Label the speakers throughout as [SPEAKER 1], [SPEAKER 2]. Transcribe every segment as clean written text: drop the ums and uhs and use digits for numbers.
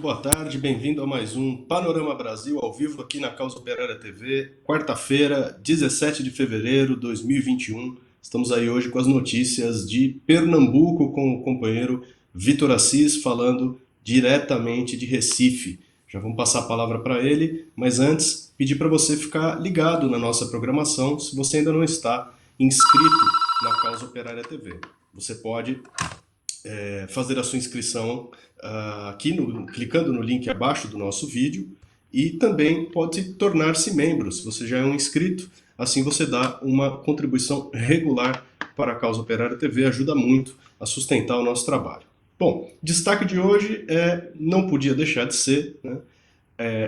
[SPEAKER 1] boa tarde, bem-vindo a mais um Panorama Brasil ao vivo aqui na Causa Operária TV, quarta-feira, 17 de fevereiro de 2021. Estamos aí hoje com as notícias de Pernambuco com o companheiro Vitor Assis falando diretamente de Recife. Já vamos passar a palavra para ele, mas antes pedir para você ficar ligado na nossa programação se você ainda não está inscrito na Causa Operária TV. Você pode fazer a sua inscrição aqui clicando no link abaixo do nosso vídeo e também pode tornar-se membro, se você já é um inscrito, assim você dá uma contribuição regular para a Causa Operária TV, ajuda muito a sustentar o nosso trabalho. Bom, destaque de hoje não podia deixar de ser, né,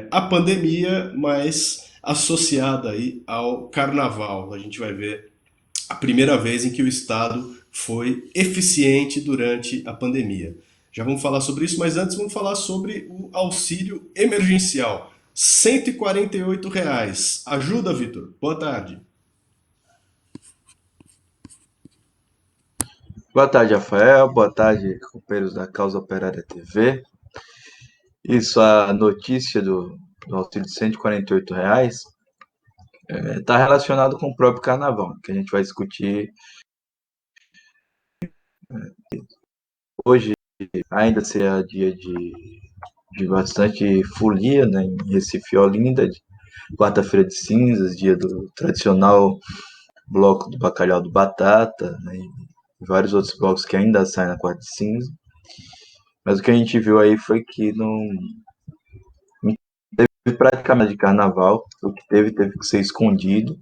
[SPEAKER 1] a pandemia, mas associada aí ao carnaval. A gente vai ver a primeira vez em que o Estado foi eficiente durante a pandemia. Já vamos falar sobre isso, mas antes vamos falar sobre o auxílio emergencial. R$ 148. Ajuda, Vitor. Boa tarde.
[SPEAKER 2] Boa tarde, Rafael. Boa tarde, companheiros da Causa Operária TV. Isso, a notícia do auxílio de R$ 148 está relacionado com o próprio carnaval, que a gente vai discutir hoje. Ainda será dia de bastante folia, né, em Recife e Olinda, quarta-feira de cinzas, dia do tradicional bloco do bacalhau do Batata, né, e vários outros blocos que ainda saem na quarta de cinza. Mas o que a gente viu aí foi que não teve praticamente de carnaval, o que teve que ser escondido,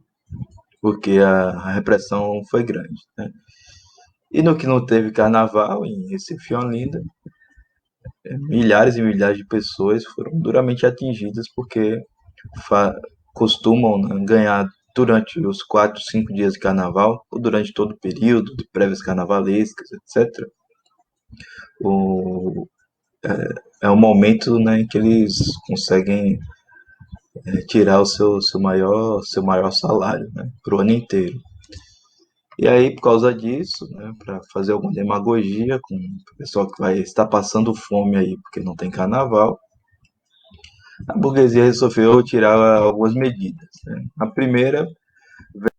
[SPEAKER 2] porque a repressão foi grande, né? E no que não teve carnaval, em Recife e Olinda, milhares e milhares de pessoas foram duramente atingidas porque costumam, né, ganhar durante os 4, 5 dias de carnaval, ou durante todo o período de prévias carnavalescas, etc. O, é um momento, né, em que eles conseguem tirar o seu maior salário, né, para o ano inteiro. E aí, por causa disso, né, para fazer alguma demagogia com o pessoal que vai estar passando fome aí porque não tem carnaval, a burguesia resolveu tirar algumas medidas, né? A primeira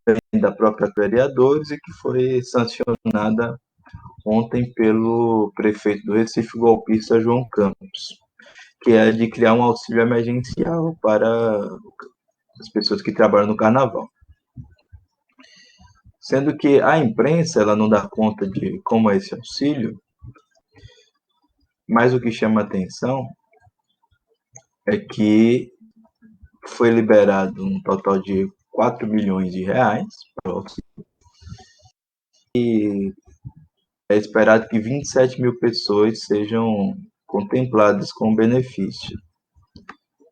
[SPEAKER 2] vem da própria vereadores e que foi sancionada ontem pelo prefeito do Recife, golpista João Campos, que é de criar um auxílio emergencial para as pessoas que trabalham no carnaval. Sendo que a imprensa ela não dá conta de como é esse auxílio, mas o que chama atenção é que foi liberado um total de 4 milhões de reais e é esperado que 27 mil pessoas sejam contempladas com o benefício.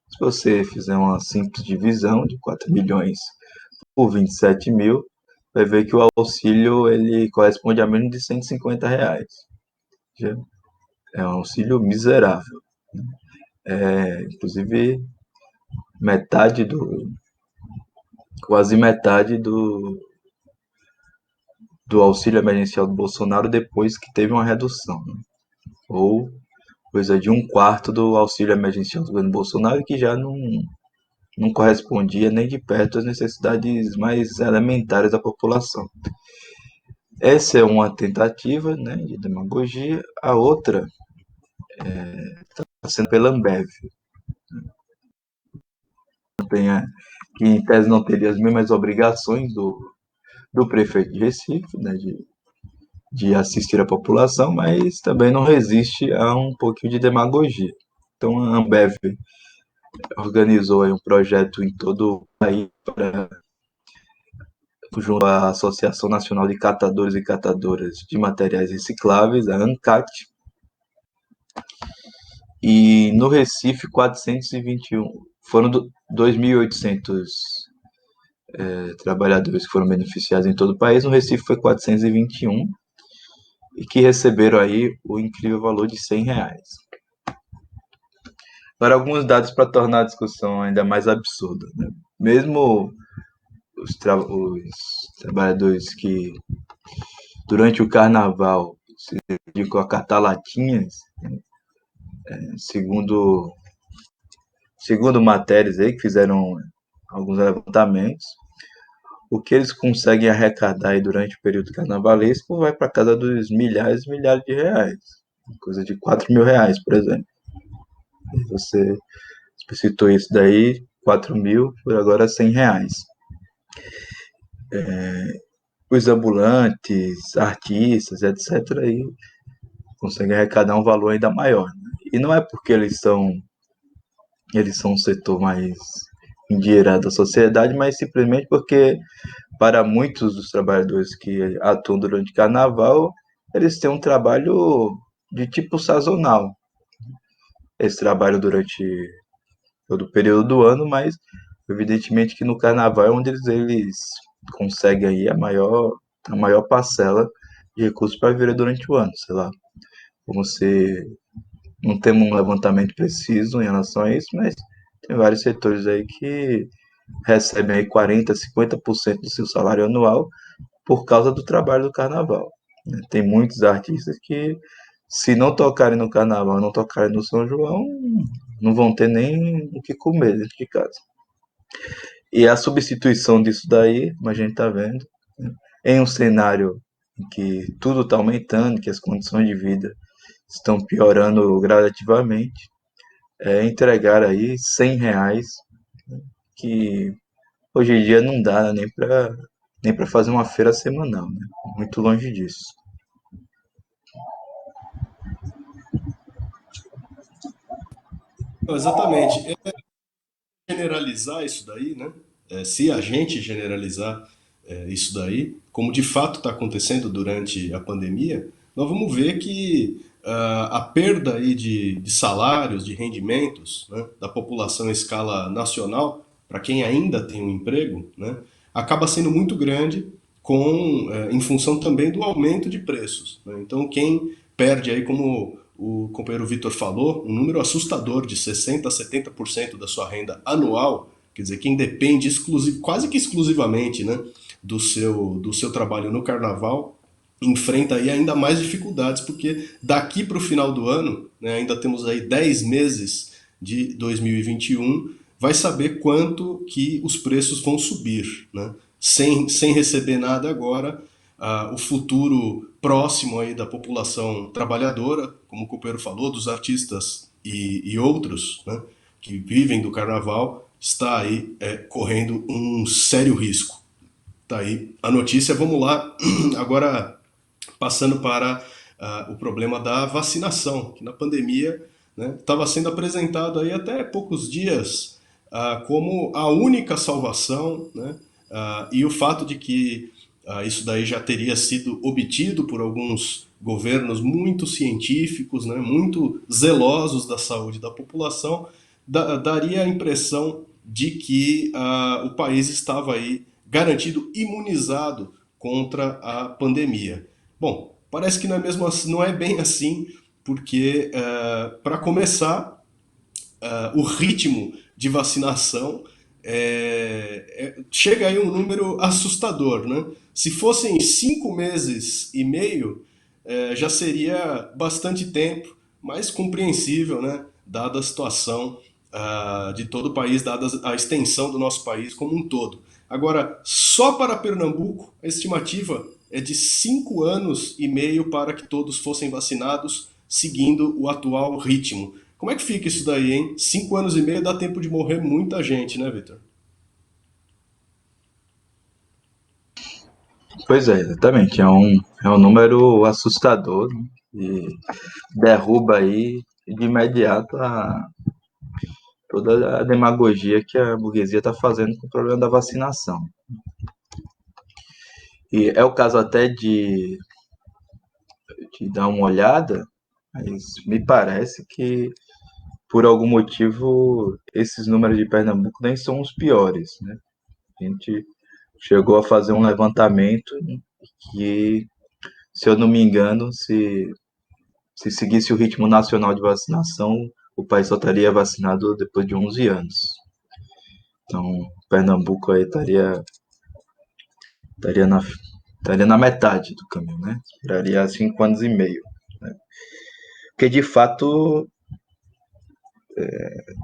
[SPEAKER 2] Se você fizer uma simples divisão de 4 milhões por 27 mil, vai ver que o auxílio ele corresponde a menos de 150 reais. É um auxílio miserável. Inclusive, quase metade do auxílio emergencial do Bolsonaro depois que teve uma redução, né? Ou coisa de um quarto do auxílio emergencial do governo Bolsonaro, que já não correspondia nem de perto às necessidades mais elementares da população. Essa é uma tentativa, né, de demagogia. A outra está sendo pela Ambev, que em tese não teria as mesmas obrigações do prefeito de Recife, né, de assistir a população, mas também não resiste a um pouquinho de demagogia. Então a Ambev organizou aí um projeto em todo o país junto à Associação Nacional de Catadores e Catadoras de Materiais Recicláveis, a ANCAT, e no Recife 421, foram 2.800 trabalhadores que foram beneficiados em todo o país, no Recife foi 421, e que receberam aí o incrível valor de R$ 100. Agora, alguns dados para tornar a discussão ainda mais absurda, né? Mesmo os trabalhadores que, durante o carnaval, se dedicam a catar latinhas, né, segundo, segundo matérias aí que fizeram alguns levantamentos, o que eles conseguem arrecadar aí durante o período carnavalesco vai para casa dos milhares e milhares de reais. Coisa de R$ 4.000, por exemplo. E você citou isso daí, 4.000, por agora R$ 100. Os ambulantes, artistas, etc., aí conseguem arrecadar um valor ainda maior. Né? E não é porque eles são um setor mais endinheirado da sociedade, mas simplesmente porque, para muitos dos trabalhadores que atuam durante o carnaval, eles têm um trabalho de tipo sazonal. Eles trabalham durante todo o período do ano, mas evidentemente que no carnaval é onde eles conseguem aí a maior parcela de recursos para viver durante o ano, sei lá. Como se não temos um levantamento preciso em relação a isso, mas tem vários setores aí que recebem aí 40, 50% do seu salário anual por causa do trabalho do carnaval. Tem muitos artistas que, se não tocarem no carnaval, não tocarem no São João, não vão ter nem o que comer dentro de casa. E a substituição disso daí, como a gente está vendo, né, em um cenário em que tudo está aumentando, que as condições de vida estão piorando gradativamente, é entregar aí R$ 100, que hoje em dia não dá nem para fazer uma feira semanal, né? Muito longe disso.
[SPEAKER 1] Não, exatamente. Generalizar isso daí, né? Se a gente generalizar isso daí, como de fato está acontecendo durante a pandemia, nós vamos ver que a perda aí de salários, de rendimentos, né, da população em escala nacional, para quem ainda tem um emprego, né, acaba sendo muito grande em função também do aumento de preços. Né? Então, quem perde aí, como o companheiro Vitor falou, um número assustador de 60% a 70% da sua renda anual, quer dizer, quem depende quase que exclusivamente, né, do seu trabalho no carnaval, enfrenta aí ainda mais dificuldades, porque daqui para o final do ano, né, ainda temos aí 10 meses de 2021, vai saber quanto que os preços vão subir. Né? Sem receber nada agora, o futuro próximo aí da população trabalhadora, como o companheiro falou, dos artistas e outros, né, que vivem do carnaval, está aí correndo um sério risco. Tá aí a notícia, vamos lá. Agora, passando para o problema da vacinação, que na pandemia estava sendo apresentado aí até poucos dias como a única salvação, né, e o fato de que isso daí já teria sido obtido por alguns governos muito científicos, né, muito zelosos da saúde da população, daria a impressão de que o país estava aí garantido, imunizado contra a pandemia. Bom, parece que não é, não é bem assim, porque, para começar, o ritmo de vacinação chega aí um número assustador, né? Se fossem 5 meses e meio, já seria bastante tempo, mas compreensível, né? Dada a situação de todo o país, dada a extensão do nosso país como um todo. Agora, só para Pernambuco, a estimativa é de 5 anos e meio para que todos fossem vacinados, seguindo o atual ritmo. Como é que fica isso daí, hein? 5 anos e meio dá tempo de morrer muita gente, né, Vitor?
[SPEAKER 2] Pois é, exatamente. É um número assustador, né? E derruba aí de imediato toda a demagogia que a burguesia está fazendo com o problema da vacinação. E é o caso até de dar uma olhada, mas me parece que, por algum motivo, esses números de Pernambuco nem são os piores, né? A gente chegou a fazer um levantamento que, se eu não me engano, se seguisse o ritmo nacional de vacinação, o país só estaria vacinado depois de 11 anos. Então, Pernambuco aí estaria na, estaria na metade do caminho, né? Esperaria 5 anos e meio. Né? Porque, de fato,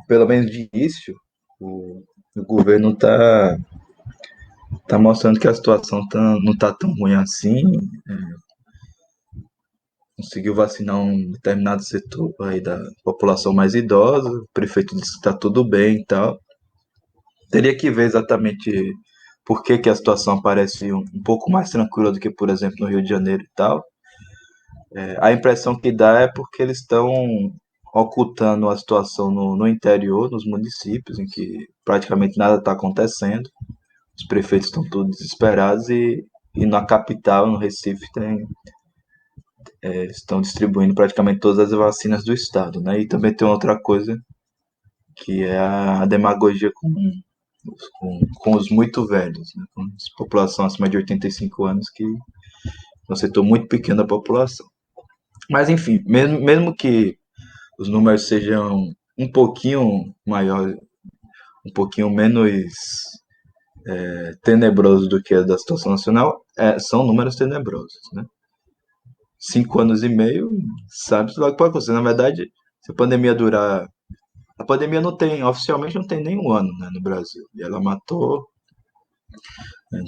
[SPEAKER 2] pelo menos de início, o governo tá mostrando que a situação não tá tão ruim assim. Conseguiu vacinar um determinado setor aí da população mais idosa, o prefeito disse que está tudo bem e tal. Teria que ver exatamente por que, que a situação parece um pouco mais tranquila do que, por exemplo, no Rio de Janeiro e tal. A impressão que dá é porque eles estão ocultando a situação no interior, nos municípios, em que praticamente nada está acontecendo. Os prefeitos estão todos desesperados e na capital, no Recife, estão distribuindo praticamente todas as vacinas do estado, né? E também tem outra coisa que é a demagogia com os muito velhos, né? Com a população acima de 85 anos, que é um setor muito pequeno da população. Mas enfim, mesmo que os números sejam um pouquinho maiores, um pouquinho menos tenebrosos do que a da situação nacional, são números tenebrosos, né? 5 anos e meio, sabe-se lá o que pode acontecer. Na verdade, se a pandemia durar. A pandemia não tem, oficialmente não tem nem um ano, né, no Brasil. E ela matou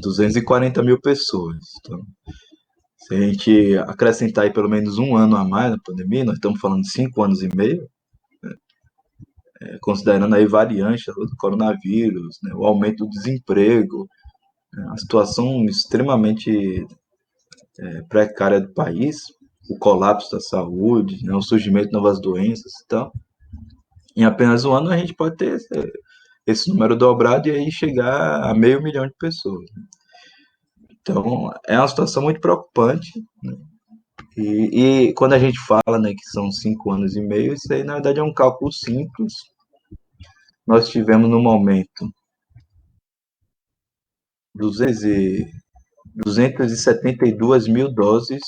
[SPEAKER 2] 240 mil pessoas. Então, se a gente acrescentar aí pelo menos um ano a mais na pandemia, nós estamos falando de 5 anos e meio, considerando aí variantes do coronavírus, né, o aumento do desemprego, a situação extremamente precária do país, o colapso da saúde, né, o surgimento de novas doenças e tal. Em apenas um ano a gente pode ter esse número dobrado e aí chegar a 500 mil de pessoas. Então é uma situação muito preocupante. Né? E quando a gente fala, né, que são 5 anos e meio, isso aí na verdade é um cálculo simples. Nós tivemos no momento 272 mil doses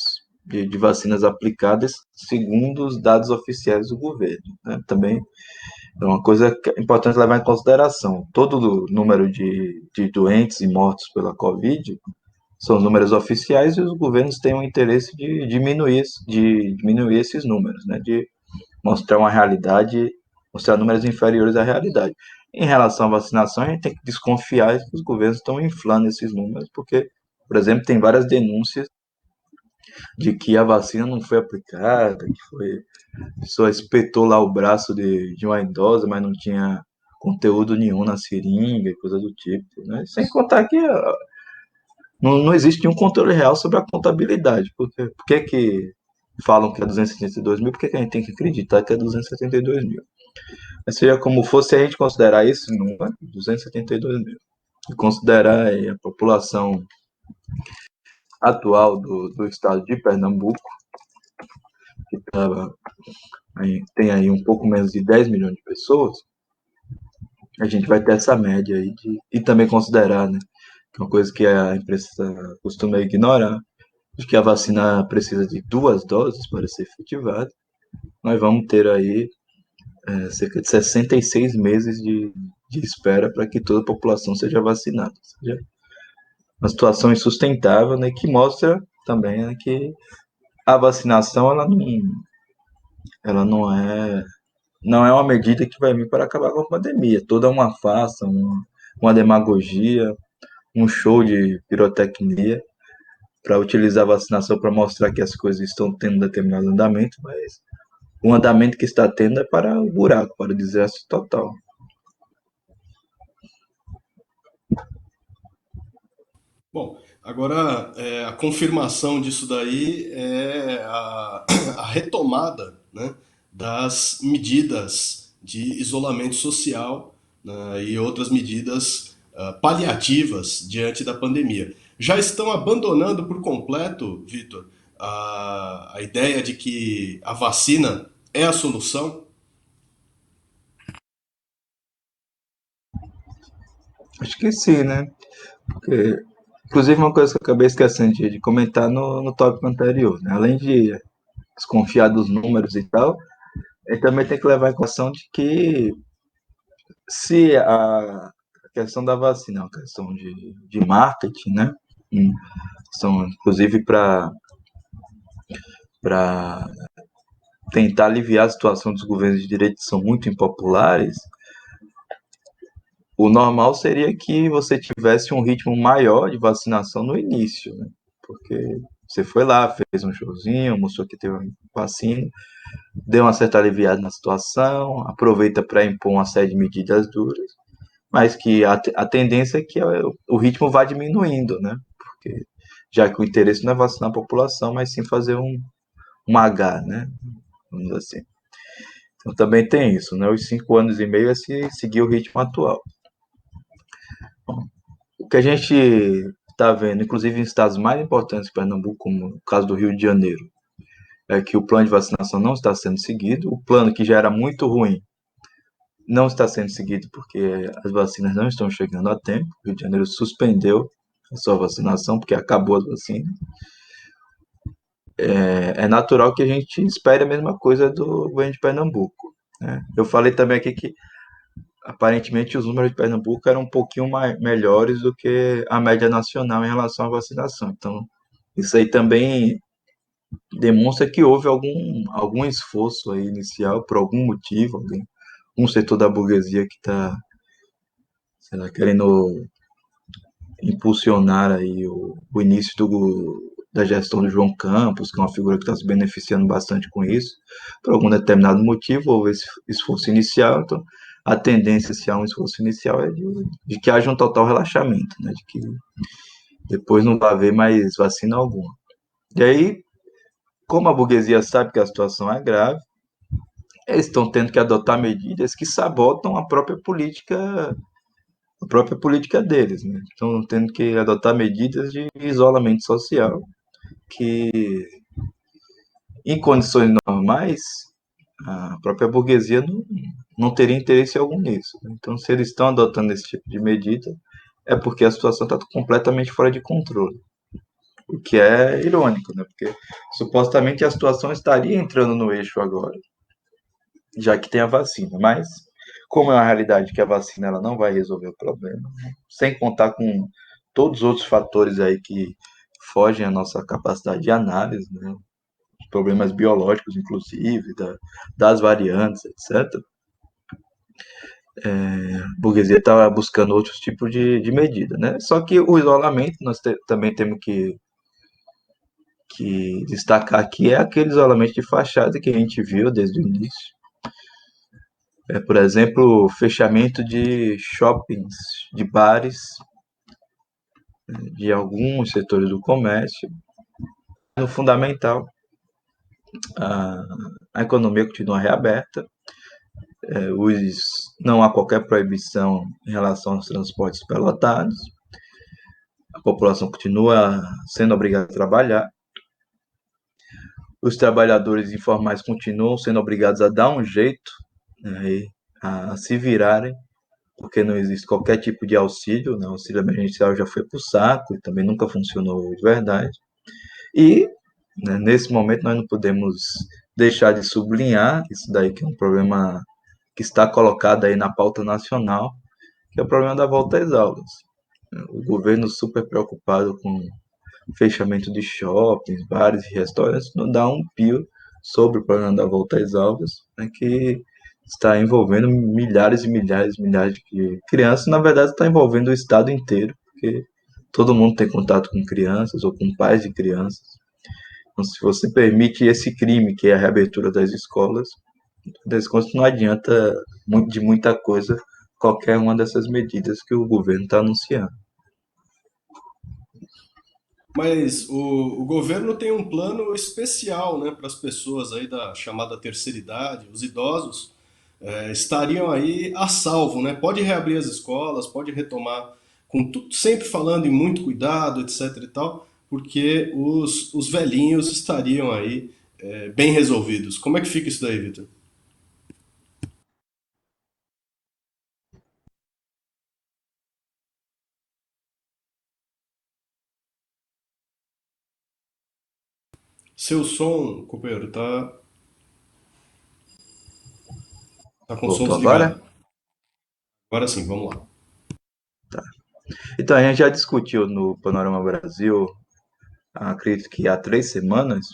[SPEAKER 2] de vacinas aplicadas, segundo os dados oficiais do governo. Né? Também é uma coisa que é importante levar em consideração. Todo o número de doentes e mortos pela Covid são os números oficiais e os governos têm o interesse de diminuir esses números, né? De mostrar uma realidade, mostrar números inferiores à realidade. Em relação à vacinação, a gente tem que desconfiar que os governos estão inflando esses números, porque, por exemplo, tem várias denúncias de que a vacina não foi aplicada, que foi, a pessoa espetou lá o braço de uma idosa, mas não tinha conteúdo nenhum na seringa e coisa do tipo, né? Sem contar que não existe nenhum controle real sobre a contabilidade. Por que falam que é 272 mil? Por que a gente tem que acreditar que é 272 mil? Mas seja como for, se a gente considerar esse número, 272 mil, e considerar aí a população atual do estado de Pernambuco, que tem aí um pouco menos de 10 milhões de pessoas, a gente vai ter essa média aí e também considerar, né, que é uma coisa que a imprensa costuma ignorar, de que a vacina precisa de 2 doses para ser efetivada. Nós vamos ter aí cerca de 66 meses de espera para que toda a população seja vacinada. Ou seja, uma situação insustentável, né, que mostra também, né, que a vacinação ela não é uma medida que vai vir para acabar com a pandemia. Toda uma farsa, uma demagogia, um show de pirotecnia para utilizar a vacinação para mostrar que as coisas estão tendo determinado andamento, mas o andamento que está tendo é para o buraco, para o desastre total.
[SPEAKER 1] Bom, agora a confirmação disso daí é a retomada, né, das medidas de isolamento social, né, e outras medidas paliativas diante da pandemia. Já estão abandonando por completo, Vitor, a ideia de que a vacina é a solução?
[SPEAKER 2] Acho que sim, né? Porque, inclusive, uma coisa que eu acabei esquecendo de comentar no tópico anterior, né? Além de desconfiar dos números e tal, ele também tem que levar em consideração de que se a questão da vacina é uma questão de marketing, né? São, inclusive, para tentar aliviar a situação dos governos de direita que são muito impopulares, o normal seria que você tivesse um ritmo maior de vacinação no início, né? Porque você foi lá, fez um showzinho, mostrou que teve vacina, deu uma certa aliviada na situação, aproveita para impor uma série de medidas duras, mas que a tendência é que o ritmo vá diminuindo, né? Porque já que o interesse não é vacinar a população, mas sim fazer um H, né? Vamos dizer assim. Então também tem isso, né? Os 5 anos e meio é se seguir o ritmo atual. Bom, o que a gente está vendo, inclusive em estados mais importantes de Pernambuco, como o caso do Rio de Janeiro, é que o plano de vacinação não está sendo seguido. O plano que já era muito ruim não está sendo seguido porque as vacinas não estão chegando a tempo. O Rio de Janeiro suspendeu a sua vacinação porque acabou as vacinas. É natural que a gente espere a mesma coisa do governo de Pernambuco, né? Eu falei também aqui que aparentemente os números de Pernambuco eram um pouquinho melhores do que a média nacional em relação à vacinação. Então, isso aí também demonstra que houve algum esforço aí inicial, por algum motivo, um setor da burguesia que está querendo impulsionar aí o início da gestão do João Campos, que é uma figura que está se beneficiando bastante com isso, por algum determinado motivo, houve esse esforço inicial, então a tendência, se há um esforço inicial, é de que haja um total relaxamento, né, de que depois não vai haver mais vacina alguma. E aí, como a burguesia sabe que a situação é grave, eles estão tendo que adotar medidas que sabotam a própria política deles, né? Estão tendo que adotar medidas de isolamento social que, em condições normais, a própria burguesia não teria interesse algum nisso, né? Então, se eles estão adotando esse tipo de medida, é porque a situação está completamente fora de controle. O que é irônico, né? Porque supostamente a situação estaria entrando no eixo agora, já que tem a vacina. Mas, como é uma realidade que a vacina ela não vai resolver o problema, né? Sem contar com todos os outros fatores aí que fogem à nossa capacidade de análise, né? Problemas biológicos, inclusive, das variantes, etc. A burguesia está buscando outros tipos de medida, né? Só que o isolamento, nós também temos que destacar aqui, é aquele isolamento de fachada que a gente viu desde o início. Por exemplo, fechamento de shoppings, de bares, de alguns setores do comércio. No fundamental, a, a economia continua reaberta, não há qualquer proibição em relação aos transportes superlotados, a população continua sendo obrigada a trabalhar, os trabalhadores informais continuam sendo obrigados a dar um jeito, né, a se virarem, porque não existe qualquer tipo de auxílio, né? O auxílio emergencial já foi para o saco e também nunca funcionou de verdade. E, né, nesse momento, nós não podemos deixar de sublinhar isso daí, que é um problema que está colocado aí na pauta nacional, que é o problema da volta às aulas. O governo super preocupado com o fechamento de shoppings, bares e restaurantes não dá um pio sobre o problema da volta às aulas, né, que está envolvendo milhares e milhares e milhares de crianças. Na verdade, está envolvendo o estado inteiro, porque todo mundo tem contato com crianças ou com pais de crianças. Então, se você permite esse crime, que é a reabertura das escolas, das contas não adianta de muita coisa qualquer uma dessas medidas que o governo está anunciando.
[SPEAKER 1] Mas o governo tem um plano especial, né, para as pessoas aí da chamada terceira idade, os idosos, estariam aí a salvo, né? Pode reabrir as escolas, pode retomar, com tudo, sempre falando em muito cuidado, etc e tal, porque os velhinhos estariam aí bem resolvidos. Como é que fica isso daí, Vitor? Seu som, companheiro, tá com o som
[SPEAKER 2] Voltou
[SPEAKER 1] desligado.
[SPEAKER 2] agora?
[SPEAKER 1] Agora sim, vamos lá.
[SPEAKER 2] Então, a gente já discutiu no Panorama Brasil, acredito que há 3 semanas,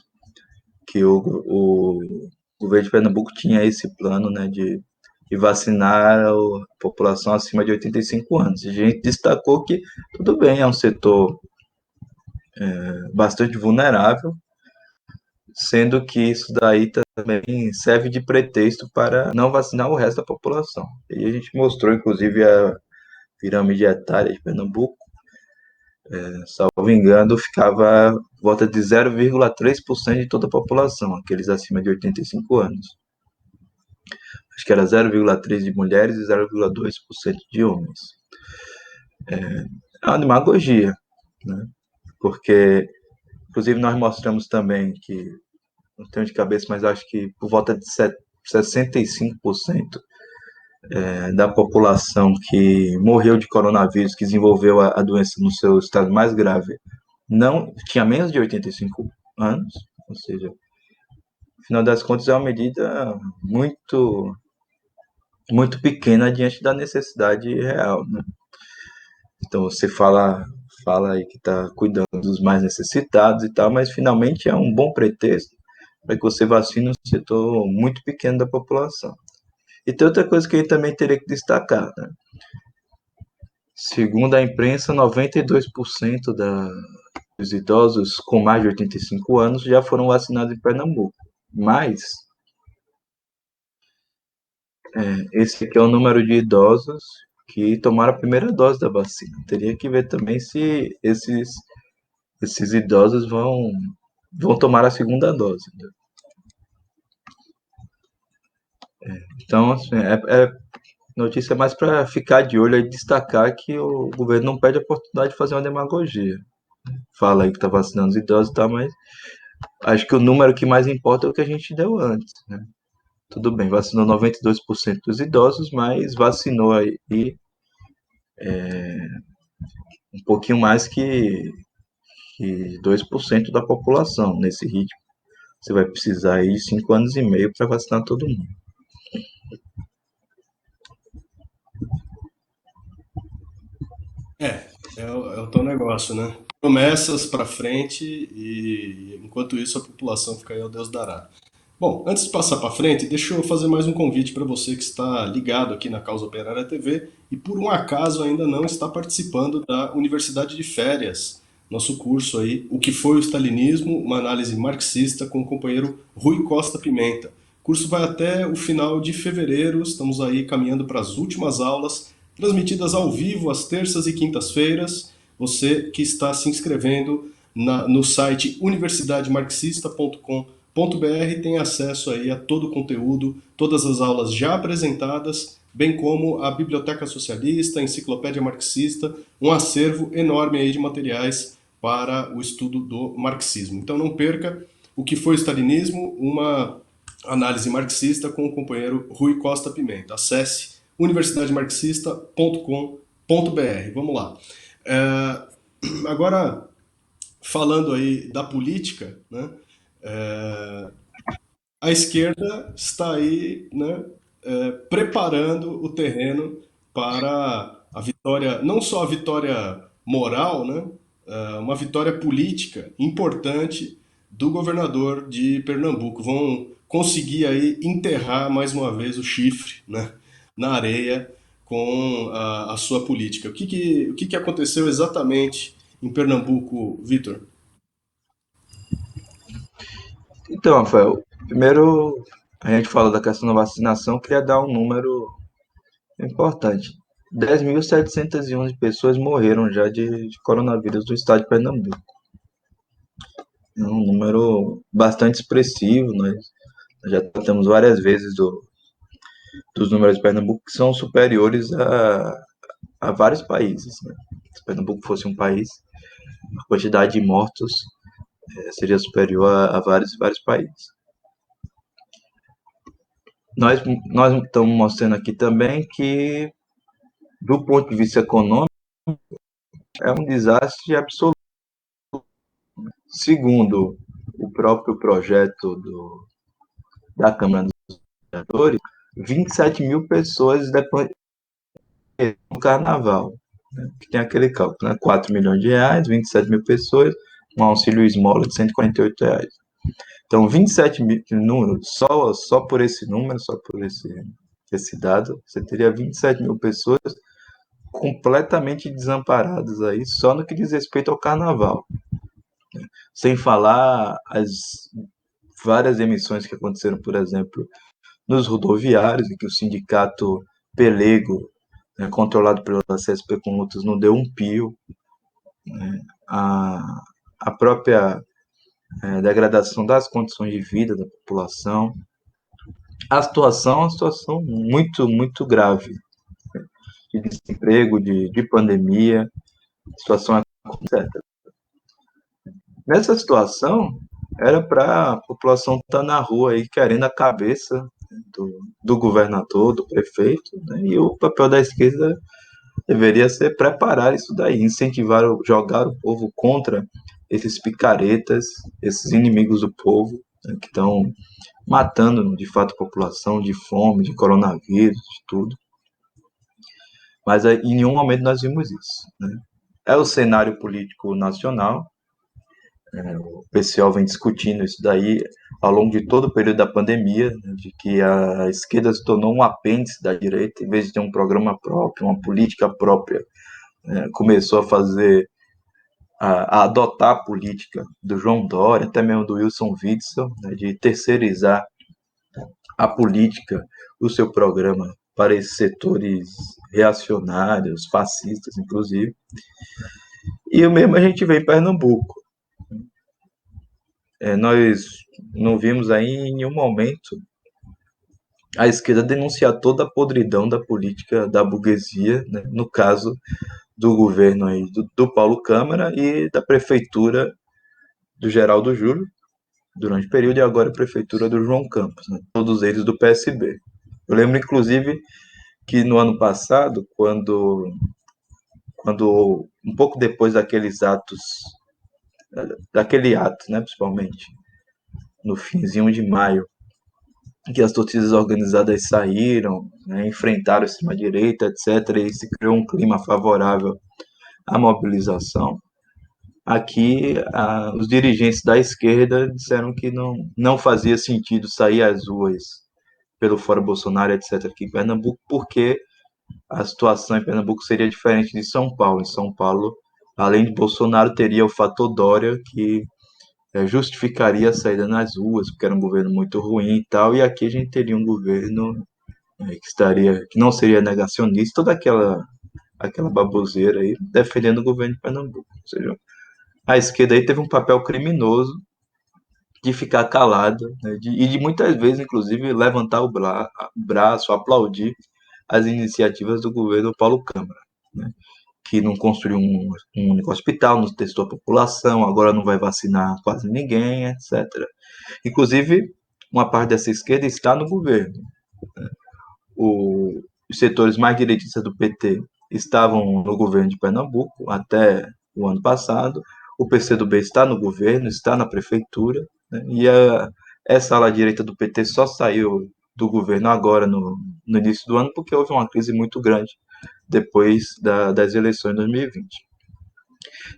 [SPEAKER 2] que o o governo de Pernambuco tinha esse plano, né, de vacinar a população acima de 85 anos. A gente destacou que, tudo bem, é um setor bastante vulnerável, sendo que isso daí também serve de pretexto para não vacinar o resto da população. E a gente mostrou, inclusive, a pirâmide etária de Pernambuco, salvo engano, ficava volta de 0,3% de toda a população, aqueles acima de 85 anos. Acho que era 0,3% de mulheres e 0,2% de homens. É uma demagogia, né? Porque, inclusive, nós mostramos também que, não tenho de cabeça, mas acho que por volta de 65% da população que morreu de coronavírus, que desenvolveu a doença no seu estado mais grave, não tinha menos de 85 anos, ou seja, no final das contas é uma medida muito muito pequena diante da necessidade real, né? Então você fala aí que está cuidando dos mais necessitados e tal, mas finalmente é um bom pretexto para que você vacine um setor muito pequeno da população. E tem outra coisa que a gente também teria que destacar, né? Segundo a imprensa, 92% dos idosos com mais de 85 anos já foram vacinados em Pernambuco. Mas esse aqui é o número de idosos que tomaram a primeira dose da vacina. Teria que ver também se esses idosos vão tomar a segunda dose, né? Então, assim, notícia mais para ficar de olho e destacar que o governo não perde a oportunidade de fazer uma demagogia. Fala aí que está vacinando os idosos e tal, mas acho que o número que mais importa é o que a gente deu antes, né? Tudo bem, vacinou 92% dos idosos, mas vacinou aí um pouquinho mais que 2% da população nesse ritmo. Você vai precisar aí de 5 anos e meio para vacinar todo mundo.
[SPEAKER 1] É o teu negócio, né? Promessas para frente e enquanto isso a população fica aí ao Deus dará. Bom, antes de passar para frente, deixa eu fazer mais um convite para você que está ligado aqui na Causa Operária TV e por um acaso ainda não está participando da Universidade de Férias, nosso curso aí, O que foi o Stalinismo, uma análise marxista com o companheiro Rui Costa Pimenta. O curso vai até o final de fevereiro, estamos aí caminhando para as últimas aulas, transmitidas ao vivo às terças e quintas-feiras. Você que está se inscrevendo no site universidademarxista.com.br tem acesso aí a todo o conteúdo, todas as aulas já apresentadas, bem como a Biblioteca Socialista, a Enciclopédia Marxista, um acervo enorme aí de materiais para o estudo do marxismo. Então não perca o que foi o stalinismo, uma análise marxista com o companheiro Rui Costa Pimenta. Acesse universidademarxista.com.br. Vamos lá. É, agora, falando aí da política, né, é, a esquerda está aí, né, preparando o terreno para a vitória, não só a vitória moral, né, uma vitória política importante do governador de Pernambuco. Vão conseguir aí enterrar mais uma vez o chifre, né, na areia com a sua política. O que aconteceu exatamente em Pernambuco, Vitor?
[SPEAKER 2] Então, Rafael, primeiro a gente fala da questão da vacinação, queria dar um número importante. 10.711 pessoas morreram já de coronavírus no estado de Pernambuco. É um número bastante expressivo, nós já tratamos várias vezes dos números de Pernambuco que são superiores a vários países, né? Se Pernambuco fosse um país, a quantidade de mortos seria superior a vários países. Nós estamos mostrando aqui também que, do ponto de vista econômico, é um desastre absoluto. Segundo o próprio projeto da Câmara dos Vereadores, 27 mil pessoas depois do carnaval, né? Que tem aquele cálculo, né? 4 milhões de reais, 27 mil pessoas, um auxílio esmola de R$ 148. Então, 27 mil, só por esse número, só por esse dado, você teria 27 mil pessoas completamente desamparadas aí, só no que diz respeito ao carnaval. Sem falar as várias emissões que aconteceram, por exemplo, nos rodoviários, em que o sindicato Pelego, né, controlado pela CSP Conlutas, não deu um pio. Né, a própria degradação das condições de vida da população. A situação é uma situação muito, muito grave. De desemprego, de pandemia, situação certa. Nessa situação, era para a população estar na rua aí querendo a cabeça do governador, do prefeito, né? E o papel da esquerda deveria ser preparar isso daí, incentivar, jogar o povo contra esses picaretas, esses inimigos do povo, né, que estão matando de fato a população de fome, de coronavírus, de tudo. Mas em nenhum momento nós vimos isso. Né? É o cenário político nacional, o PCO vem discutindo isso daí ao longo de todo o período da pandemia, né, de que a esquerda se tornou um apêndice da direita, em vez de ter um programa próprio, uma política própria, começou a fazer, a adotar a política do João Dória, até mesmo do Wilson Witzel, né, de terceirizar a política, o seu programa para esses setores reacionários, fascistas, inclusive. E o mesmo a gente vê em Pernambuco. Nós não vimos aí em nenhum momento a esquerda denunciar toda a podridão da política da burguesia, né, no caso do governo aí do Paulo Câmara e da prefeitura do Geraldo Júlio, durante o período, e agora a prefeitura do João Campos, né, todos eles do PSB. Eu lembro, inclusive, que no ano passado, quando um pouco depois daqueles atos, daquele ato, né, principalmente, no finzinho de maio, que as torcidas organizadas saíram, né, enfrentaram a extrema-direita, etc., e se criou um clima favorável à mobilização. Aqui, os dirigentes da esquerda disseram que não fazia sentido sair às ruas pelo Fora Bolsonaro, etc., aqui em Pernambuco, porque a situação em Pernambuco seria diferente de São Paulo. Em São Paulo, além de Bolsonaro, teria o fator Dória, que justificaria a saída nas ruas, porque era um governo muito ruim e tal, e aqui a gente teria um governo que não seria negacionista, toda aquela baboseira aí, defendendo o governo de Pernambuco. Ou seja, a esquerda aí teve um papel criminoso de ficar calada, né, e de muitas vezes, inclusive, levantar o braço, aplaudir as iniciativas do governo Paulo Câmara, né, que não construiu um único hospital, não testou a população, agora não vai vacinar quase ninguém, etc. Inclusive, uma parte dessa esquerda está no governo. Né. Os setores mais direitistas do PT estavam no governo de Pernambuco até o ano passado. O PCdoB está no governo, está na prefeitura, né, e essa ala direita do PT só saiu do governo agora, no início do ano, porque houve uma crise muito grande depois das eleições de 2020.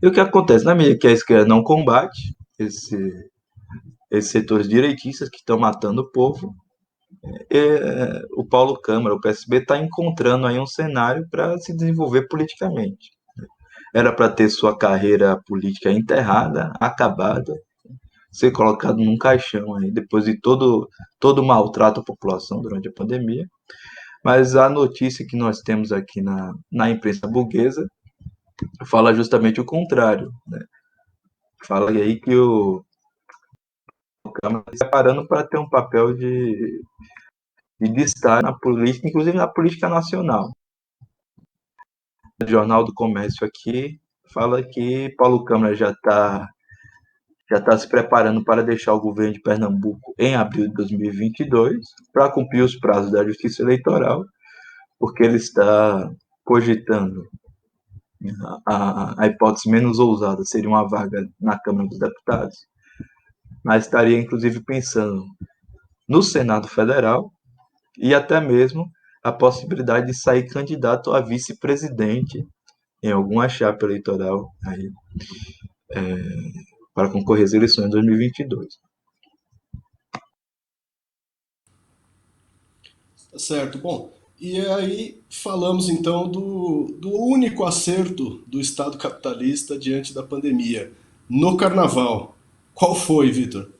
[SPEAKER 2] E o que acontece? Na medida que a esquerda não combate esses setores direitistas que estão matando o povo, o Paulo Câmara, o PSB, está encontrando aí um cenário para se desenvolver politicamente. Era para ter sua carreira política enterrada, acabada, ser colocado num caixão aí, depois de todo o maltrato à população durante a pandemia. Mas a notícia que nós temos aqui na imprensa burguesa fala justamente o contrário. Né? Fala aí que o Câmara está preparando para ter um papel de destaque na política, inclusive na política nacional. O Jornal do Comércio aqui fala que Paulo Câmara já está se preparando para deixar o governo de Pernambuco em abril de 2022 para cumprir os prazos da Justiça Eleitoral, porque ele está cogitando a hipótese menos ousada seria uma vaga na Câmara dos Deputados, mas estaria inclusive pensando no Senado Federal e até mesmo a possibilidade de sair candidato a vice-presidente em alguma chapa eleitoral aí, para concorrer às eleições de 2022.
[SPEAKER 1] Tá certo. Bom, e aí falamos então do único acerto do Estado capitalista diante da pandemia, no carnaval. Qual foi, Vitor?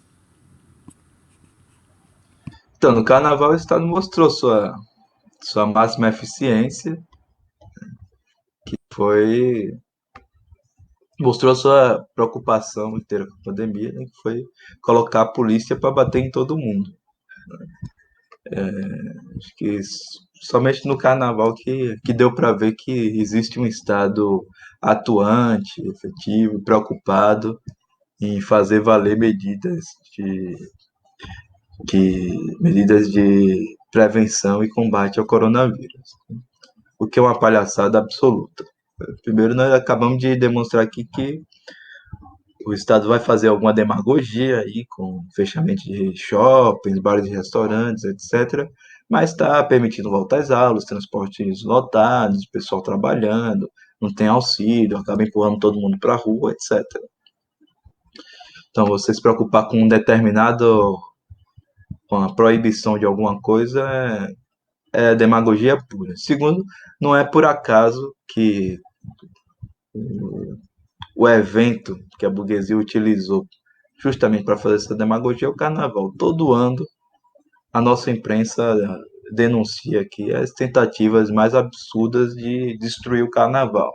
[SPEAKER 2] Então, no carnaval o Estado mostrou sua máxima eficiência, foi mostrou sua preocupação inteira com a pandemia, né, que foi colocar a polícia para bater em todo mundo. Acho que somente no carnaval que deu para ver que existe um Estado atuante, efetivo, preocupado em fazer valer de, medidas de prevenção e combate ao coronavírus, o que é uma palhaçada absoluta. Primeiro, nós acabamos de demonstrar aqui que o Estado vai fazer alguma demagogia aí com fechamento de shoppings, bares e restaurantes, etc. Mas está permitindo voltar às aulas, transportes lotados, pessoal trabalhando, não tem auxílio, acaba empurrando todo mundo para a rua, etc. Então, você se preocupar com um determinado, com a proibição de alguma coisa é demagogia pura. Segundo, não é por acaso que o evento que a burguesia utilizou justamente para fazer essa demagogia é o carnaval. Todo ano a nossa imprensa denuncia aqui as tentativas mais absurdas de destruir o carnaval.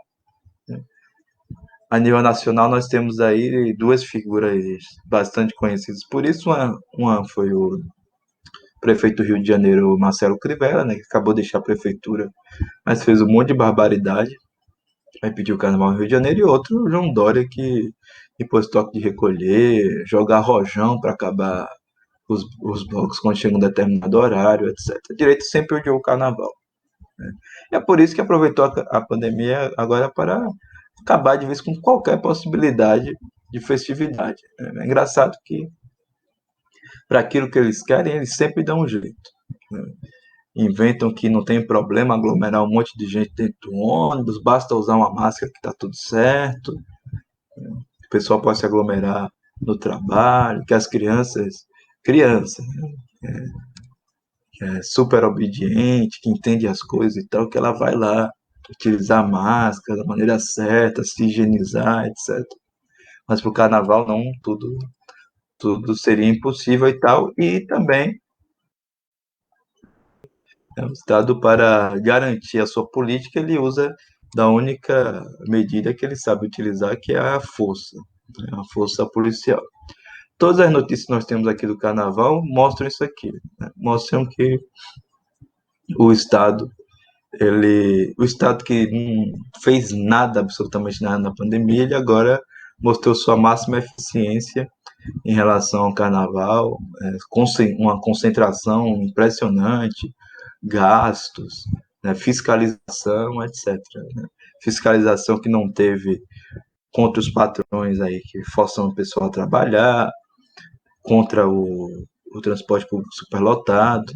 [SPEAKER 2] A nível nacional, nós temos aí duas figuras bastante conhecidas por isso. Uma foi o prefeito do Rio de Janeiro, Marcelo Crivella, né, que acabou de deixar a prefeitura, mas fez um monte de barbaridade, vai pedir o carnaval no Rio de Janeiro, e outro, o João Dória, que impôs toque de recolher, jogar rojão para acabar os blocos quando chega um determinado horário, etc. A direita sempre odiou o carnaval. E é por isso que aproveitou a pandemia agora para acabar de vez com qualquer possibilidade de festividade. É engraçado que, para aquilo que eles querem, eles sempre dão um jeito. Né? Inventam que não tem problema aglomerar um monte de gente dentro do ônibus, basta usar uma máscara que está tudo certo. O pessoal pode se aglomerar no trabalho, que as crianças, né, super obediente, que entende as coisas e tal, que ela vai lá utilizar a máscara da maneira certa, se higienizar, etc. Mas para o carnaval não, tudo seria impossível e tal. E também o Estado, para garantir a sua política, ele usa da única medida que ele sabe utilizar, que é a força, né? A força policial. Todas as notícias que nós temos aqui do carnaval mostram isso aqui, né? Mostram que o Estado o Estado que não fez nada, absolutamente nada na pandemia, ele agora mostrou sua máxima eficiência em relação ao carnaval, uma concentração impressionante, gastos, né, fiscalização, etc. Né? Fiscalização que não teve contra os patrões aí que forçam o pessoal a trabalhar, contra o transporte público superlotado,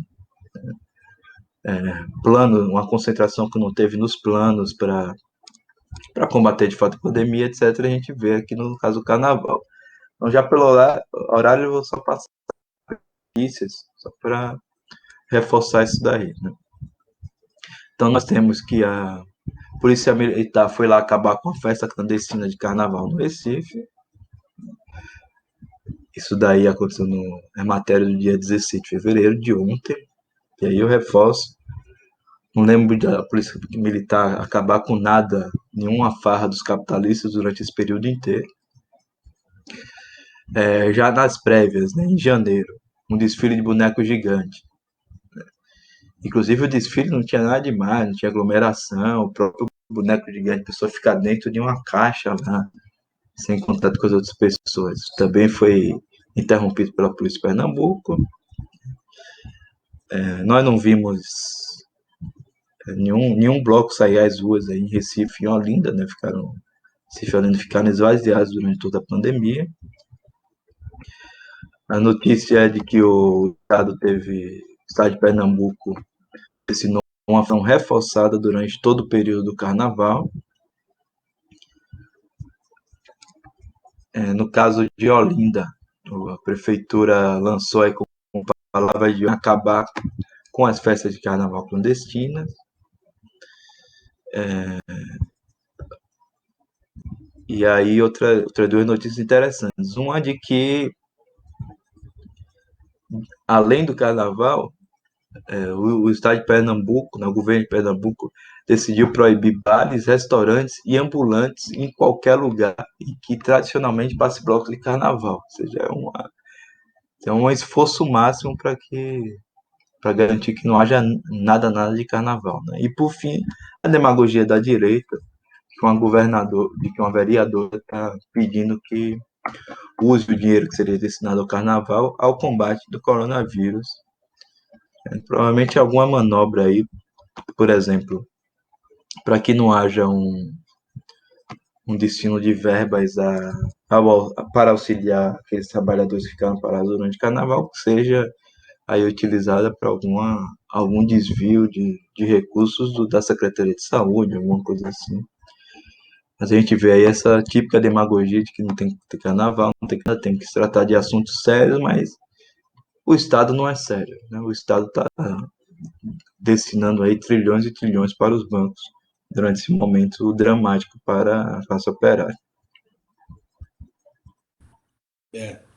[SPEAKER 2] plano, uma concentração que não teve nos planos para combater de fato a pandemia, etc., a gente vê aqui no caso do carnaval. Então, já pelo horário, eu vou só passar notícias, só para reforçar isso daí. Né? Então, nós temos que a Polícia Militar foi lá acabar com a festa clandestina de carnaval no Recife. Isso daí aconteceu é matéria do dia 16 de fevereiro, de ontem. E aí eu reforço. Não lembro da Polícia Militar acabar com nada, nenhuma farra dos capitalistas durante esse período inteiro. Já nas prévias, né, em janeiro, um desfile de boneco gigante. Inclusive o desfile não tinha nada demais, não tinha aglomeração, o próprio boneco gigante, a pessoa ficar dentro de uma caixa lá, sem contato com as outras pessoas. Também foi interrompido pela Polícia de Pernambuco. Nós não vimos nenhum bloco sair às ruas aí em Recife e Olinda, né? Recife e Olinda ficaram esvaziados durante toda a pandemia. A notícia é de que o estado de Pernambuco assinou uma ação reforçada durante todo o período do carnaval. No caso de Olinda, a prefeitura lançou aí com palavras de acabar com as festas de carnaval clandestinas. E aí, outras duas notícias interessantes. Uma de que, além do carnaval, o estado de Pernambuco, né, o governo de Pernambuco, decidiu proibir bares, restaurantes e ambulantes em qualquer lugar e que tradicionalmente passe blocos de carnaval. Ou seja, é um esforço máximo para garantir que não haja nada de carnaval. Né? E, por fim, a demagogia da direita, que uma vereadora está pedindo que use o dinheiro que seria destinado ao carnaval ao combate do coronavírus. Provavelmente alguma manobra aí, por exemplo, para que não haja um destino de verbas para auxiliar aqueles trabalhadores que ficaram parados durante o carnaval, que seja aí utilizada para algum desvio de recursos da Secretaria de Saúde, alguma coisa assim. Mas a gente vê aí essa típica demagogia de que não tem que ter carnaval, não tem que, tem que se tratar de assuntos sérios, mas o Estado não é sério, né? O Estado está destinando aí trilhões e trilhões para os bancos durante esse momento dramático para a classe operária.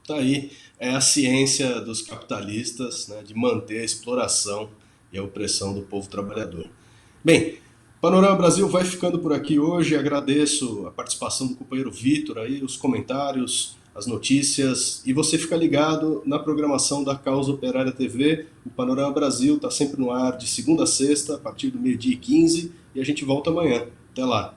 [SPEAKER 1] Tá aí. É a ciência dos capitalistas, né, de manter a exploração e a opressão do povo trabalhador. Bem, Panorama Brasil vai ficando por aqui hoje. Agradeço a participação do companheiro Vitor aí, os comentários, as notícias. E você fica ligado na programação da Causa Operária TV. O Panorama Brasil está sempre no ar de segunda a sexta, a partir do 12h15. E a gente volta amanhã. Até lá.